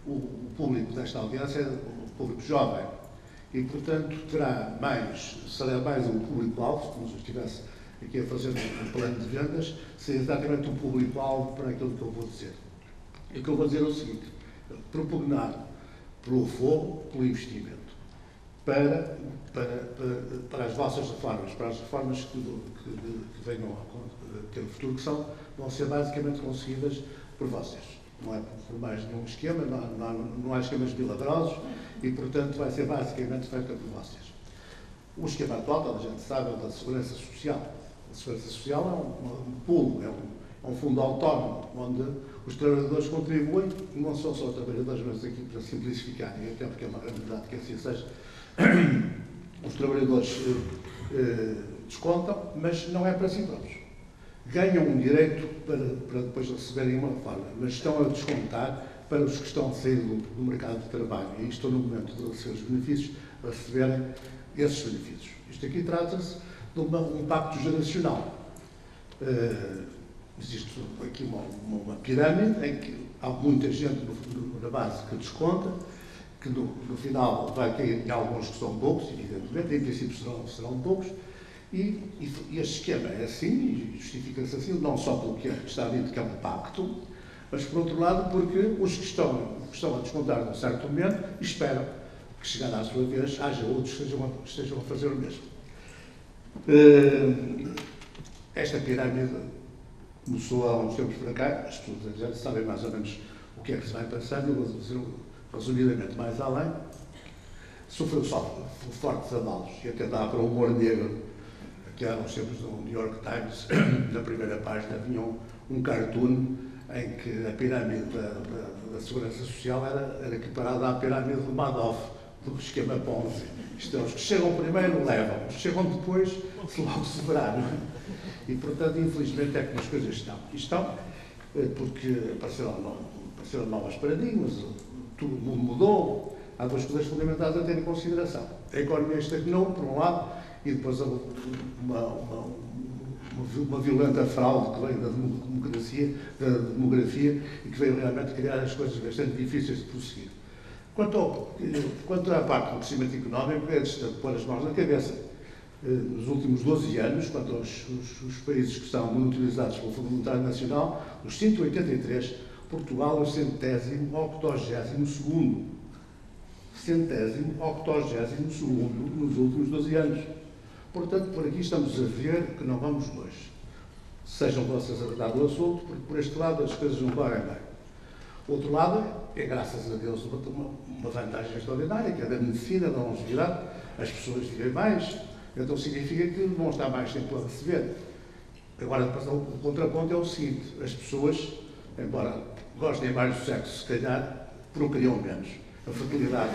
o público desta audiência é o público jovem e, portanto, será mais um público-alvo, como se eu estivesse aqui a fazer um plano de vendas, seria exatamente um público-alvo para aquilo que eu vou dizer. E o que eu vou dizer é o seguinte: propugnar pelo fogo, pelo investimento, para as vossas reformas, para as reformas que venham a ter o futuro, que vão ser basicamente conseguidas por vocês. Não é por mais nenhum esquema, não há esquemas milagrosos e, portanto, vai ser basicamente feita por vocês. O esquema atual, toda a gente sabe, é o da Segurança Social. A Segurança Social é um pool, é um fundo autónomo, onde os trabalhadores contribuem, não são só trabalhadores, mas aqui para simplificar, e até porque é uma realidade que assim seja, os trabalhadores descontam, mas não é para si próprios. Ganham um direito para depois receberem uma reforma, mas estão a descontar para os que estão a sair do mercado de trabalho e estão no momento de receber os benefícios, a receberem esses benefícios. Isto aqui trata-se de um pacto geracional. Existe aqui uma pirâmide em que há muita gente na base que desconta, que no final vai cair em alguns que são poucos, evidentemente, em princípio serão poucos, e este esquema é assim, e justifica-se assim, não só pelo que está dito que é um pacto, mas por outro lado porque os que estão a descontar num certo momento esperam que, chegando à sua vez, haja outros que estejam a fazer o mesmo. Esta pirâmide começou há uns tempos para cá, as pessoas já sabem mais ou menos o que é que se vai passando, eu vou dizer resumidamente mais além. Sofreu só fortes abalos e até dá para o humor negro, que há uns tempos no New York Times, na primeira página, vinha um cartoon em que a pirâmide da Segurança Social era equiparada à pirâmide do Madoff, do esquema Ponzi. Isto é, os que chegam primeiro levam, os que chegam depois logo se verá, não é? E, portanto, infelizmente é como as coisas estão. E estão porque apareceram novos paradigmas, tudo o mundo mudou, há duas coisas fundamentais a ter em consideração. A economia estagnou, por um lado, e depois uma violenta fraude que veio da demografia e que veio realmente criar as coisas bastante difíceis de prosseguir. Quanto à parte do crescimento económico, é de pôr as mãos na cabeça. Nos últimos 12 anos, quanto aos países que estão monitorizados pelo Fundo Monetário Nacional, os 183, Portugal é o 182º. 182º nos últimos 12 anos. Portanto, por aqui estamos a ver que não vamos longe. Sejam vocês a tratar do assunto, porque por este lado as coisas não correm bem. O outro lado é, graças a Deus, uma vantagem extraordinária, que é da medicina, da longevidade. As pessoas vivem mais, então significa que vão estar mais tempo a receber. Agora, o contraponto é o seguinte: as pessoas, embora gostem mais do sexo, se calhar, procriam menos. A fertilidade.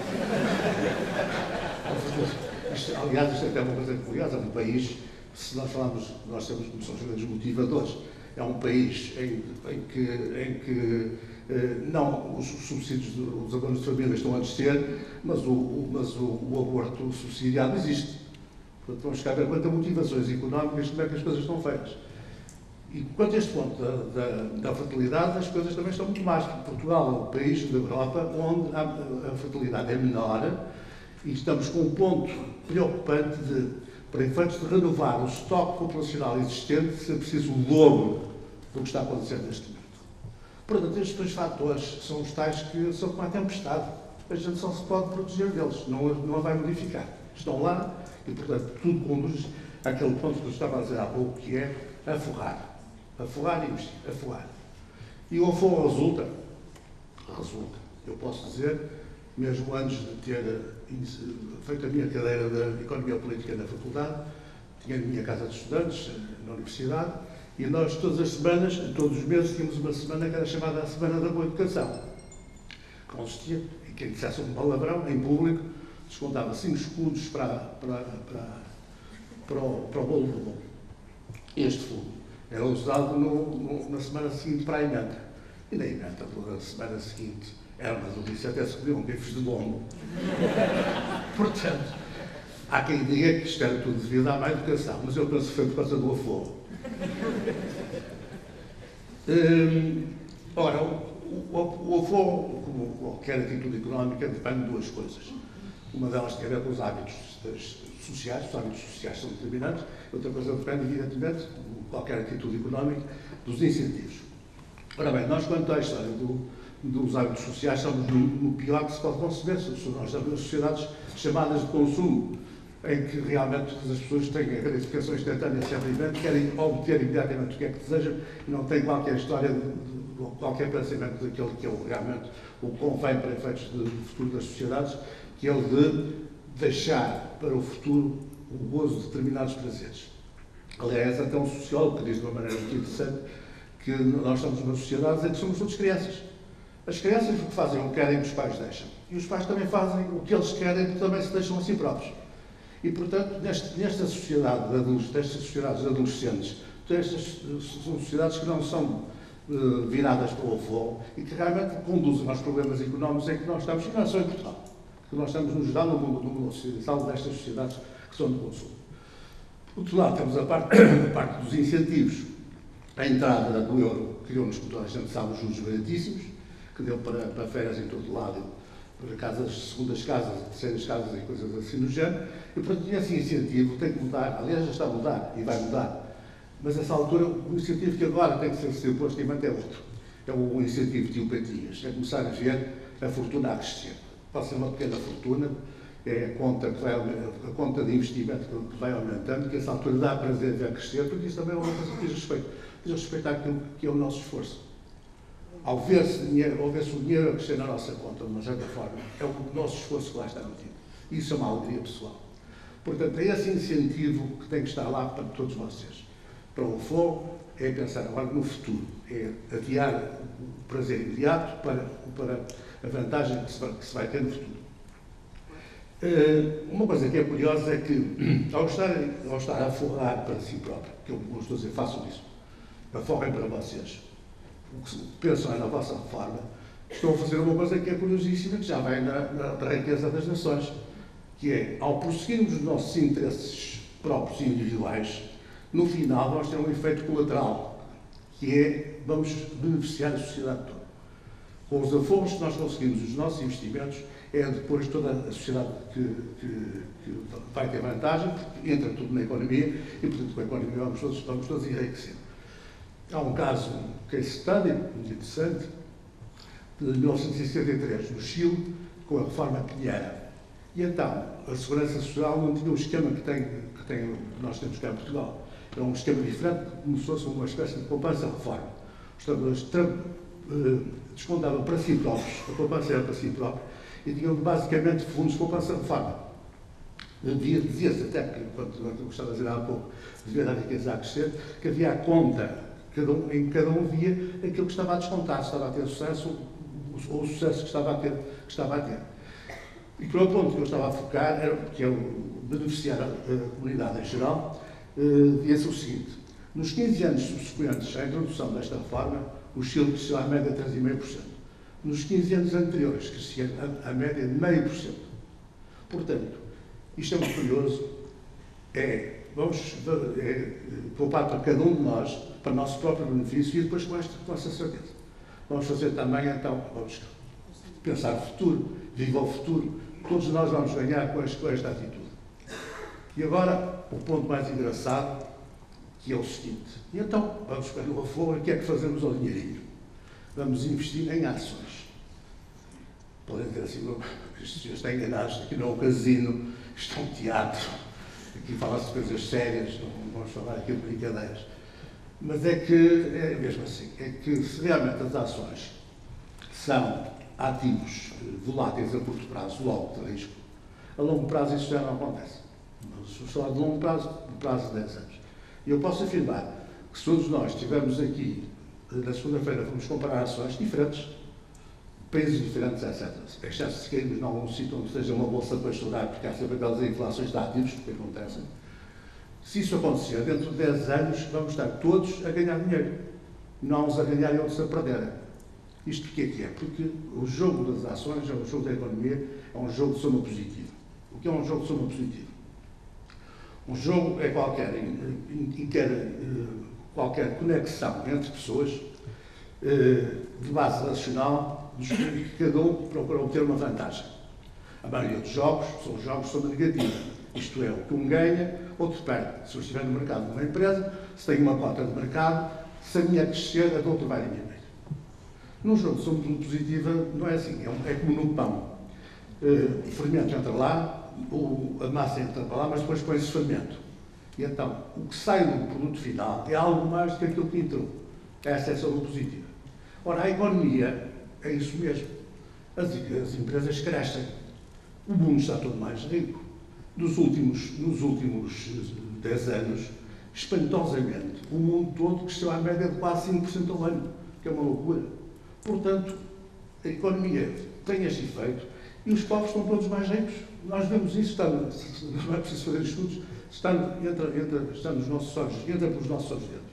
Aliás, isto é até uma coisa curiosa. É um país, se nós falarmos, nós temos como são os grandes motivadores, é um país em que não os subsídios dos abonos de família estão a descer, mas o aborto subsidiado existe. Portanto, vamos ficar a ver quanto a motivações económicas, como é que as coisas estão feitas. E quanto a este ponto da fertilidade, as coisas também estão muito más, porque Portugal é o país da Europa onde a fertilidade é menor e estamos com um ponto preocupante de, para efeitos de renovar o estoque populacional existente, ser preciso o dobro do que está acontecendo neste momento. Portanto, estes dois fatores são os tais que são como a tempestade. A gente só se pode proteger deles, não a vai modificar. Estão lá e, portanto, tudo conduz àquele ponto que eu estava a dizer há pouco, que é aforrar. Aforrar e investir. Aforrar. E o aforro resulta. Eu posso dizer, mesmo antes de ter feito a minha cadeira de Economia Política na faculdade, tinha a minha casa de estudantes na universidade, e nós todas as semanas, todos os meses, tínhamos uma semana que era chamada a Semana da Boa Educação. Consistia em quem dissesse um palavrão em público, descontava 5 escudos para o bolo do bolo. Este fundo era usado na semana seguinte para a emenda. E na emenda da semana seguinte era uma delícia, até se comiam bifes de lombo. Portanto, há quem diga que isto era tudo devido à má educação, mas eu penso que foi por causa do aforro. Ora, o aforro, qualquer atitude económica depende de duas coisas. Uma delas tem a ver com os hábitos sociais, os hábitos sociais são determinantes, outra coisa depende, evidentemente, de qualquer atitude económica, dos incentivos. Ora bem, nós, quanto à história dos hábitos sociais, estamos no pior que se pode conceber. Nós estamos nas sociedades chamadas de consumo, em que realmente as pessoas têm a gratificação instantânea sempre, querem obter imediatamente o que é que desejam e não têm qualquer história, qualquer pensamento daquilo que é realmente o que convém para efeitos de futuro das sociedades, que é o de deixar para o futuro o gozo de determinados prazeres. Aliás, até um sociólogo que diz de uma maneira muito interessante que nós estamos numa sociedade em que somos todos crianças. As crianças o que fazem o que querem, os pais deixam. E os pais também fazem o que eles querem, porque também se deixam a si próprios. E, portanto, nesta sociedade de adultos, destas sociedades de adolescentes, estas são sociedades que não são viradas para o avô e que realmente conduzem aos problemas económicos em que nós estamos, e não é só em Portugal, que nós estamos no geral no mundo ocidental destas sociedades que são de consumo. Por outro lado, temos a parte dos incentivos. A entrada do euro criou-nos, como toda a gente sabe, os juros baratíssimos, que deu para férias em todo lado, para casas, segundas casas, terceiras casas e coisas assim no género. E, portanto, esse incentivo tem que mudar. Aliás, já está a mudar e vai mudar. Mas, nessa altura, o incentivo que agora tem que ser posto em mente é outro. É o incentivo de opatias. É começar a ver a fortuna a crescer. Pode ser uma pequena fortuna, é a conta de investimento que vai aumentando, que essa altura dá prazer ver crescer, porque isso também é uma coisa que diz respeito àquilo que é o nosso esforço. Ao ver-se o dinheiro a crescer na nossa conta, de uma certa forma, é o nosso esforço que lá está metido. Isso é uma alegria pessoal. Portanto, é esse incentivo que tem que estar lá para todos vocês. Para o fogo, é pensar agora no futuro, é adiar o prazer imediato para a vantagem que se vai ter no futuro. Uma coisa que é curiosa é que, ao estar a forrar para si próprio, que eu não estou a dizer, façam isso, forrem para vocês, o que pensam é na vossa reforma, estão a fazer uma coisa que é curiosíssima, que já vem da riqueza das nações, que é, ao prosseguirmos os nossos interesses próprios e individuais, no final vamos ter um efeito colateral, que é, vamos beneficiar a sociedade toda. Com os aforros que nós conseguimos os nossos investimentos, é depois toda a sociedade que vai ter vantagem, porque entra tudo na economia e, portanto, com a economia vamos todos enriquecer. Há um caso, um case study, muito interessante, de 1973, no Chile, com a reforma Pinheira. E então, a Segurança Social não tinha o esquema que nós temos cá em Portugal. Era um esquema diferente, como se fosse uma espécie de poupança-reforma. Os trabalhadores descontavam para si próprios, a poupança era para si próprio, e tinham basicamente fundos de poupança-reforma. Dizia-se até, quando eu gostava de dizer há pouco, devia a riqueza a crescer, que havia a conta, em cada um via aquilo que estava a descontar, se estava a ter sucesso ou o sucesso que estava a ter. E para o ponto que eu estava a focar, que é o beneficiar a comunidade em geral, dizia-se o seguinte: nos 15 anos subsequentes à introdução desta reforma, o Chile cresceu à média de 3,5%. Nos 15 anos anteriores, crescia a média de 0,5%. Portanto, isto é muito curioso, vamos poupar para cada um de nós, para o nosso próprio benefício, e depois com essa certeza. Vamos fazer também, então, vamos pensar no futuro, viva o futuro, todos nós vamos ganhar com esta atitude. E agora, o ponto mais engraçado, que é o seguinte: e então, vamos para o afogo, o que é que fazemos ao dinheirinho? Vamos investir em ações. Podem dizer assim, os senhores estão enganados, aqui não é um casino, isto é um teatro, aqui fala-se de coisas sérias, não vamos falar aqui de brincadeiras. Mas é mesmo assim, é que se realmente as ações são ativos voláteis a curto prazo, logo de risco, a longo prazo isso já não acontece. Mas se falar de longo prazo, de prazo de 10 anos. E eu posso afirmar que se todos nós estivermos aqui, na segunda-feira, vamos comparar ações diferentes, países diferentes, etc. Exceto se cairmos em algum sítio onde seja uma bolsa para estudar, porque há sempre aquelas inflações de ativos que acontecem. Se isso acontecer, dentro de 10 anos, vamos estar todos a ganhar dinheiro. Não uns a ganhar e outros a perderem. Isto porquê que é? Porque o jogo das ações, o jogo da economia, é um jogo de soma positiva. O que é um jogo de soma positiva? Um jogo é qualquer conexão entre pessoas de base racional que cada um procura obter uma vantagem. A maioria dos jogos são jogos de soma negativa. Isto é, o que um ganha, outro perde. Se eu estiver no mercado de uma empresa, se tenho uma cota de mercado, se a minha crescer, a do outro vai diminuir. Num jogo de soma positiva, não é assim. É como no pão. O fermento entra lá, a massa entra para lá, mas depois põe-se fermento. E então, o que sai do produto final é algo mais do que aquilo que entrou. Essa é a soma positiva. Ora, a economia é isso mesmo. As empresas crescem. O mundo está todo mais rico. Nos últimos 10 anos, espantosamente, o mundo todo cresceu à média de quase 5% ao ano, que é uma loucura. Portanto, a economia tem este efeito e os povos estão todos mais ricos. Nós vemos isso, não é preciso fazer estudos, está nos nossos olhos, entra pelos nossos olhos dentro.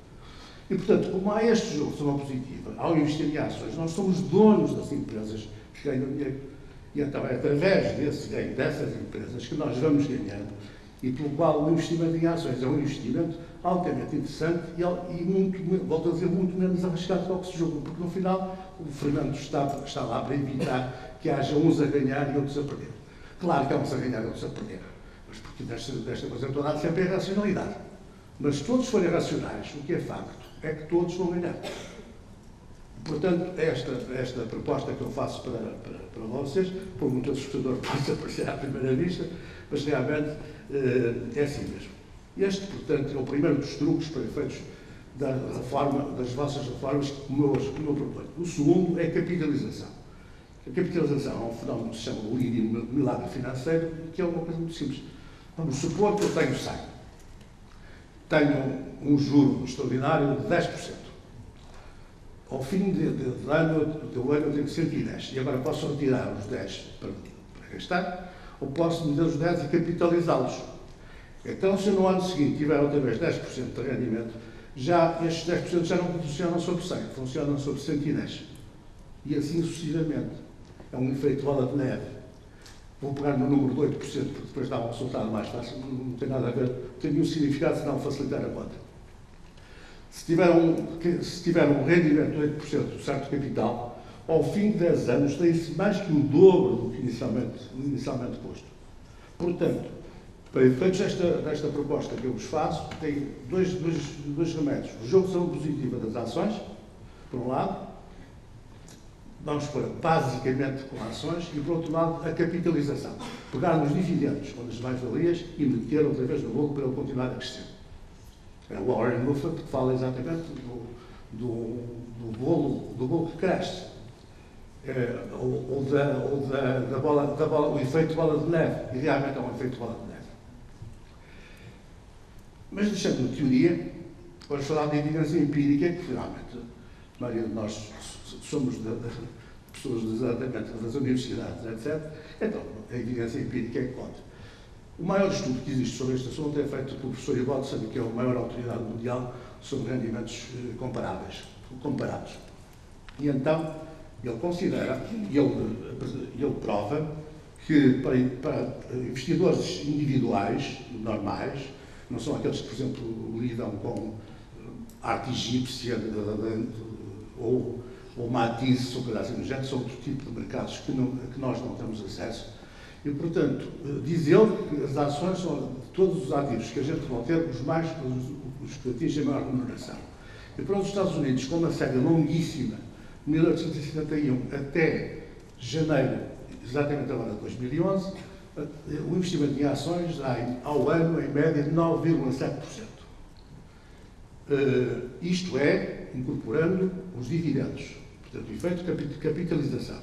E, portanto, como há este jogo de soma positiva, ao investir em ações, nós somos donos das empresas que ganham dinheiro. E então é através desse ganho dessas empresas que nós vamos ganhando e pelo qual o investimento em ações é um investimento altamente interessante e muito, volto a dizer, muito menos arriscado do que se julga, porque no final o Fernando está lá para evitar que haja uns a ganhar e outros a perder. Claro que há uns a ganhar e outros a perder, mas porque desta coisa toda há sempre a racionalidade. Mas se todos forem racionais, o que é facto é que todos vão ganhar. Portanto, esta proposta que eu faço para vocês, por muito assustador possa parecer à primeira vista, mas realmente é assim mesmo. Este, portanto, é o primeiro dos truques para efeitos das vossas reformas que eu proponho. O segundo é a capitalização. A capitalização é um fenómeno que se chama o milagre financeiro, que é uma coisa muito simples. Vamos supor que eu tenho 100. Tenho um juro extraordinário de 10%. Ao fim do ano eu tenho 110 e agora posso retirar os 10 para gastar ou posso meter os 10 e capitalizá-los. Então, se no ano seguinte tiver outra vez 10% de rendimento, já estes 10% já não funcionam sobre 100, funcionam sobre 110. E assim sucessivamente. É um efeito bola de neve. Vou pegar no número de 8%, porque depois dá um resultado mais fácil, não tem nada a ver, não tem nenhum significado senão facilitar a conta. Se tiver um rendimento de 8% do certo capital, ao fim de 10 anos tem-se mais que o dobro do que inicialmente posto. Portanto, para efeitos desta proposta que eu vos faço, tem dois remédios. O jogo de soma positiva das ações, por um lado, vamos pôr basicamente com ações, e por outro lado, a capitalização. Pegar nos dividendos, ou nas mais-valias, e meter outra vez no bolo para ele continuar a crescer. É o Warren Buffett que fala exatamente do bolo que cresce. Ou da bola, o efeito bola de neve. E realmente é um efeito bola de neve. Mas deixando de teoria, vamos falar de evidência empírica, que realmente a maioria de nós somos pessoas exatamente das universidades, etc. Então, a evidência empírica é que conta. O maior estudo que existe sobre este assunto é feito pelo professor Ivaldo, que é a maior autoridade mundial sobre rendimentos comparados. E então, ele considera, ele prova, que para investidores individuais, normais, não são aqueles que, por exemplo, lidam com arte egípcia ou Matisse, ou coisa assim do género, são outro tipo de mercados que nós não temos acesso. E, portanto, diz ele que as ações são de todos os ativos que a gente vai ter, os que atingem a maior remuneração. E para os Estados Unidos, com uma série longuíssima, de 1871 até janeiro, exatamente agora de 2011, o investimento em ações dá ao ano, em média, 9,7%. Isto é, incorporando os dividendos, portanto, o efeito de capitalização,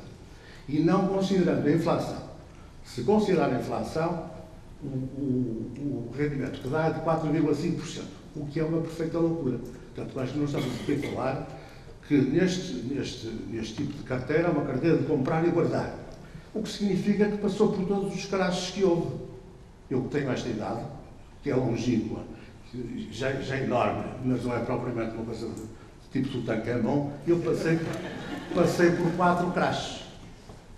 e não considerando a inflação. Se considerar a inflação, o rendimento que dá é de 4,5%, o que é uma perfeita loucura. Portanto, acho que nós estamos aqui a falar que neste tipo de carteira é uma carteira de comprar e guardar. O que significa que passou por todos os crashes que houve. Eu que tenho esta idade, que é longínqua, que já é enorme, mas não é propriamente uma coisa de tipo Tutankhamon, eu passei por 4 crashes.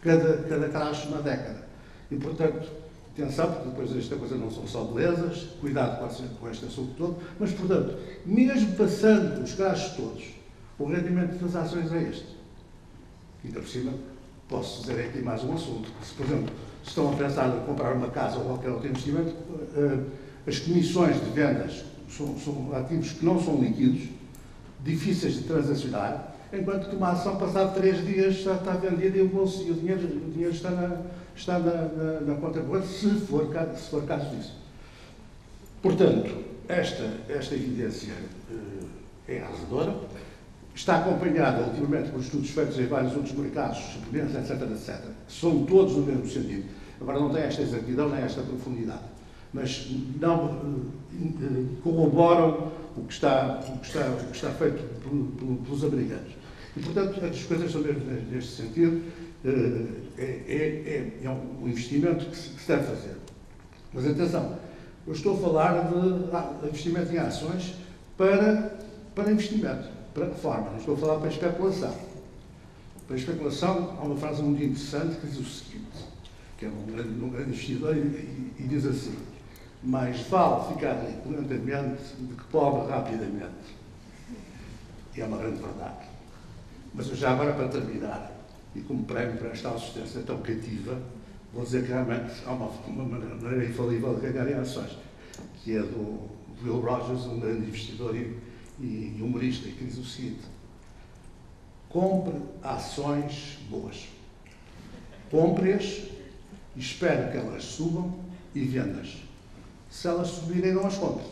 Cada crash uma década. E, portanto, atenção, porque depois esta coisa não são só belezas, cuidado com este assunto todo, mas, portanto, mesmo passando os crashes todos, o rendimento das ações é este. E, por cima, posso dizer aqui mais um assunto. Se, por exemplo, estão a pensar em comprar uma casa ou qualquer outro investimento, as comissões de vendas são ativos que não são líquidos, difíceis de transacionar, enquanto que uma ação, passado 3 dias, já está vendida e o dinheiro está na conta corrente, se for caso disso. Portanto, esta evidência é arrasadora, está acompanhada ultimamente por estudos feitos em vários outros mercados, japoneses, etc., que são todos no mesmo sentido. Agora não tem esta exatidão nem esta profundidade, mas não corroboram o que está feito pelos americanos. E, portanto, as coisas são mesmo neste sentido. É um investimento que se deve fazer. Mas atenção, eu estou a falar de investimento em ações para investimento, para reforma, não estou a falar para especulação. Para especulação, há uma frase muito interessante que diz o seguinte, que é um grande investidor e diz assim: mais vale ficar rico lentamente do que pobre rapidamente. E é uma grande verdade. Mas eu já agora, para terminar, e como prémio para esta assistência tão cativa, vou dizer que realmente há uma maneira infalível de ganhar em ações, que é do Will Rogers, um grande investidor e humorista, que diz o seguinte: compre ações boas. Compre-as e espere que elas subam e venda-as. Se elas subirem, não as compre.